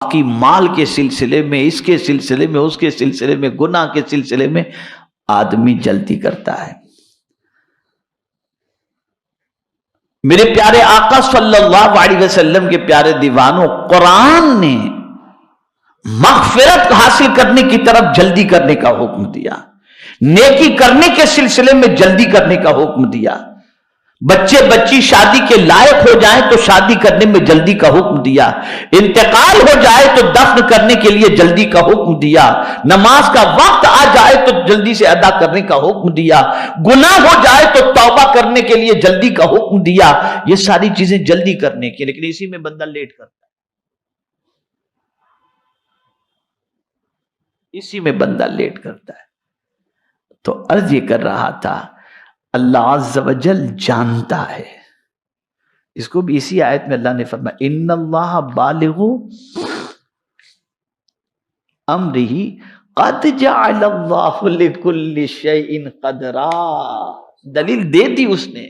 باقی مال کے سلسلے میں، اس کے سلسلے میں، اس کے سلسلے میں، گناہ کے سلسلے میں آدمی جلدی کرتا ہے۔ میرے پیارے آقا صلی اللہ علیہ وسلم کے پیارے دیوانوں، قرآن نے مغفرت حاصل کرنے کی طرف جلدی کرنے کا حکم دیا، نیکی کرنے کے سلسلے میں جلدی کرنے کا حکم دیا، بچے بچی شادی کے لائق ہو جائیں تو شادی کرنے میں جلدی کا حکم دیا، انتقال ہو جائے تو دفن کرنے کے لیے جلدی کا حکم دیا، نماز کا وقت آ جائے تو جلدی سے ادا کرنے کا حکم دیا، گناہ ہو جائے تو توبہ کرنے کے لیے جلدی کا حکم دیا۔ یہ ساری چیزیں جلدی کرنے کی، لیکن اسی میں بندہ لیٹ کرتا ہے، اسی میں بندہ لیٹ کرتا ہے۔ تو عرض یہ کر رہا تھا، اللہ عز و جل جانتا ہے، اس کو بھی اسی آیت میں اللہ نے فرمایا ان اللہ بالغ امرہ قد جعل اللہ لکل شیء قدرا، دلیل دے دی اس نے۔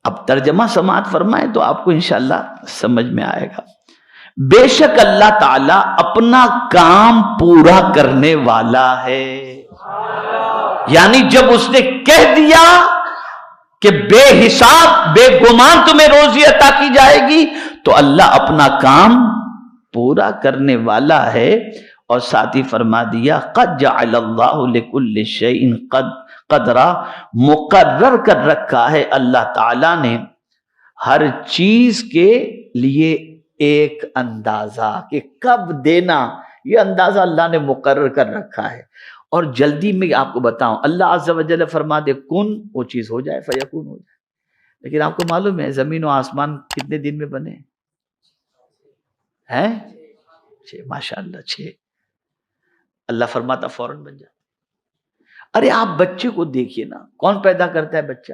اب ترجمہ سماعت فرمائے تو آپ کو انشاءاللہ سمجھ میں آئے گا۔ بے شک اللہ تعالی اپنا کام پورا کرنے والا ہے، یعنی جب اس نے کہہ دیا کہ بے حساب بے گمان تمہیں روزی عطا کی جائے گی تو اللہ اپنا کام پورا کرنے والا ہے۔ اور ساتھ ہی فرما دیا قد جعل اللہ لکل شیء قدرا، مقرر کر رکھا ہے اللہ تعالی نے ہر چیز کے لیے ایک اندازہ کہ کب دینا، یہ اندازہ اللہ نے مقرر کر رکھا ہے۔ اور جلدی میں آپ کو بتاؤں، اللہ عز و جل فرما دے کن، وہ چیز ہو جائے، فیکون ہو جائے۔ لیکن آپ کو معلوم ہے زمین و آسمان کتنے دن میں بنے ہیں؟ 6، ماشاءاللہ 6۔ اللہ فرماتا فوراً بن جاتا۔ ارے آپ بچے کو دیکھیے نا، کون پیدا کرتا ہے بچہ؟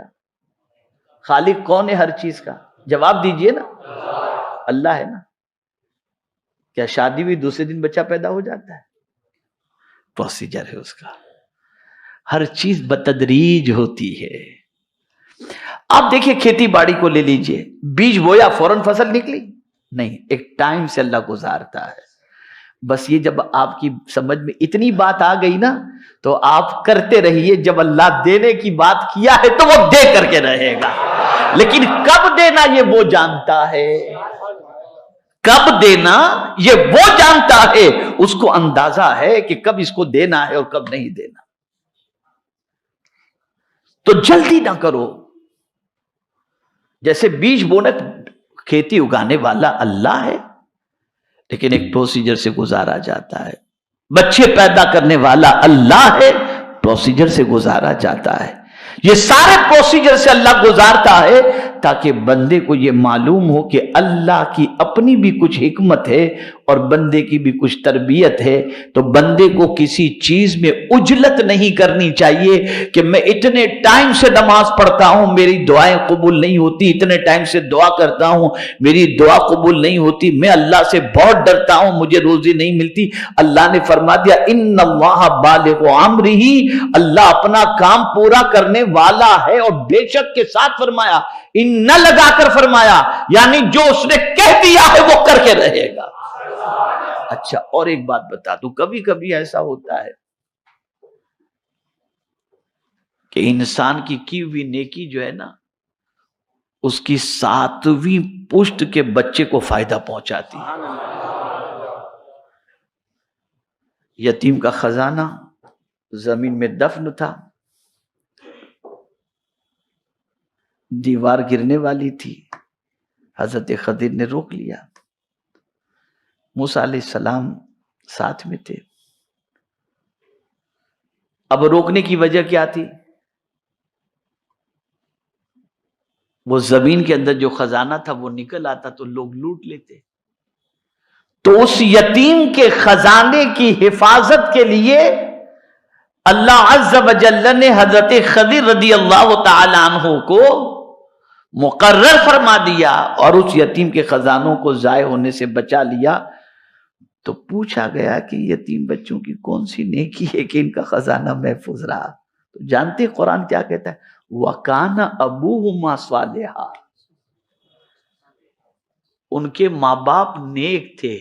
خالق کون ہے ہر چیز کا؟ جواب دیجئے نا، اللہ ہے نا۔ کیا شادی بھی دوسرے دن بچہ پیدا ہو جاتا ہے؟ پروسیجر ہے اس کا، ہر چیز بتدریج ہوتی ہے۔ آپ دیکھیں کھیتی باڑی کو لے لیجئے، بیج بویا فوراً فصل نکلی؟ نہیں، ایک ٹائم سے اللہ گزارتا ہے۔ بس یہ جب آپ کی سمجھ میں اتنی بات آ گئی نا تو آپ کرتے رہیے، جب اللہ دینے کی بات کیا ہے تو وہ دے کر کے رہے گا، لیکن کب دینا یہ وہ جانتا ہے، کب دینا یہ وہ جانتا ہے، اس کو اندازہ ہے کہ کب اس کو دینا ہے اور کب نہیں دینا۔ تو جلدی نہ کرو، جیسے بیج بونا، کھیتی اگانے والا اللہ ہے لیکن ایک پروسیجر سے گزارا جاتا ہے، بچے پیدا کرنے والا اللہ ہے، پروسیجر سے گزارا جاتا ہے۔ یہ سارے پروسیجر سے اللہ گزارتا ہے تاکہ بندے کو یہ معلوم ہو کہ اللہ کی اپنی بھی کچھ حکمت ہے اور بندے کی بھی کچھ تربیت ہے۔ تو بندے کو کسی چیز میں عجلت نہیں کرنی چاہیے کہ میں اتنے ٹائم سے نماز پڑھتا ہوں میری دعائیں قبول نہیں ہوتی، اتنے ٹائم سے دعا کرتا ہوں میری دعا قبول نہیں ہوتی، میں اللہ سے بہت ڈرتا ہوں مجھے روزی نہیں ملتی۔ اللہ نے فرما دیا ان اللہ بالغ امرہ، اللہ اپنا کام پورا کرنے والا ہے، اور بے شک کے ساتھ فرمایا ان نہ لگا کر فرمایا، یعنی جو اس نے کہہ دیا ہے وہ کر کے رہے گا۔ اچھا اور ایک بات بتا دوں، کبھی کبھی ایسا ہوتا ہے کہ انسان کی ہوئی نیکی جو ہے نا اس کی 7ویں پشت کے بچے کو فائدہ پہنچاتی ہے۔ یتیم کا خزانہ زمین میں دفن تھا، دیوار گرنے والی تھی، حضرت خضر نے روک لیا، موسیٰ علیہ السلام ساتھ میں تھے۔ اب روکنے کی وجہ کیا تھی؟ وہ زمین کے اندر جو خزانہ تھا وہ نکل آتا تو لوگ لوٹ لیتے، تو اس یتیم کے خزانے کی حفاظت کے لیے اللہ عز و جل نے حضرت خضر رضی اللہ تعالی عنہ کو مقرر فرما دیا اور اس یتیم کے خزانوں کو ضائع ہونے سے بچا لیا۔ تو پوچھا گیا کہ یتیم بچوں کی کون سی نیکی ہے کہ ان کا خزانہ محفوظ رہا؟ تو جانتے قرآن کیا کہتا ہے؟ وَكَانَ أَبُوهُمَا صَالِحًا، ان کے ماں باپ نیک تھے،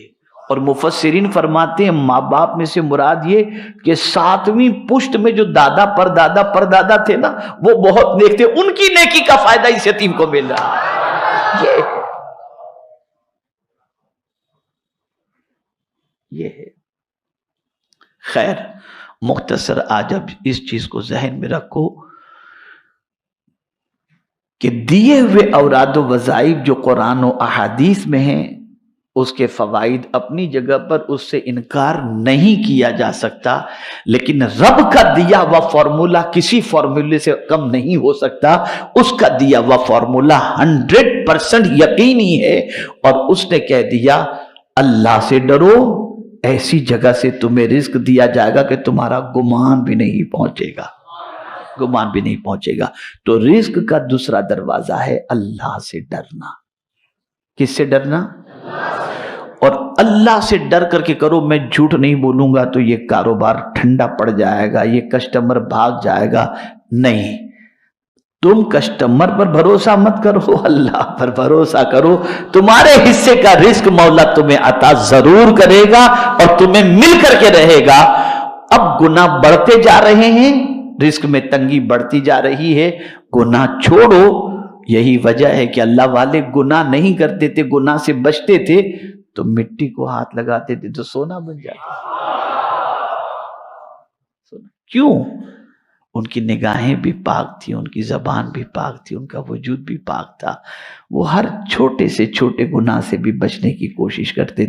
اور مفسرین فرماتے ہیں ماں باپ میں سے مراد یہ کہ 7ویں پشت میں جو دادا پردادا تھے نا، وہ بہت نیک تھے، ان کی نیکی کا فائدہ اس یتیم کو مل رہا ہے۔ یہ ہے۔ خیر، مختصر آج اب اس چیز کو ذہن میں رکھو کہ دیے ہوئے اوراد و وظائف جو قرآن و احادیث میں ہیں، اس کے فوائد اپنی جگہ پر، اس سے انکار نہیں کیا جا سکتا، لیکن رب کا دیا ہوا فارمولا کسی فارمولے سے کم نہیں ہو سکتا۔ اس کا دیا ہوا فارمولا 100% یقینی ہے، اور اس نے کہہ دیا اللہ سے ڈرو، ایسی جگہ سے تمہیں رزق دیا جائے گا کہ تمہارا گمان بھی نہیں پہنچے گا، گمان بھی نہیں پہنچے گا۔ تو رزق کا دوسرا دروازہ ہے اللہ سے ڈرنا۔ کس سے ڈرنا؟ اور اللہ سے ڈر کر کے کرو۔ میں جھوٹ نہیں بولوں گا تو یہ کاروبار ٹھنڈا پڑ جائے گا، یہ کسٹمر بھاگ جائے گا، نہیں۔ تم کسٹمر پر بھروسہ مت کرو، اللہ پر بھروسہ کرو۔ تمہارے حصے کا رزق مولا تمہیں عطا ضرور کرے گا، اور تمہیں مل کر کے رہے گا۔ اب گناہ بڑھتے جا رہے ہیں، رزق میں تنگی بڑھتی جا رہی ہے، گناہ چھوڑو۔ یہی وجہ ہے کہ اللہ والے گناہ نہیں کرتے تھے، گناہ سے بچتے تھے، تو مٹی کو ہاتھ لگاتے تھے تو سونا بن جاتا۔ کیوں؟ ان کی نگاہیں بھی پاک تھی، ان کی زبان بھی پاک تھی، ان کا وجود بھی پاک تھا۔ وہ ہر چھوٹے سے چھوٹے گناہ سے بھی بچنے کی کوشش کرتے تھے۔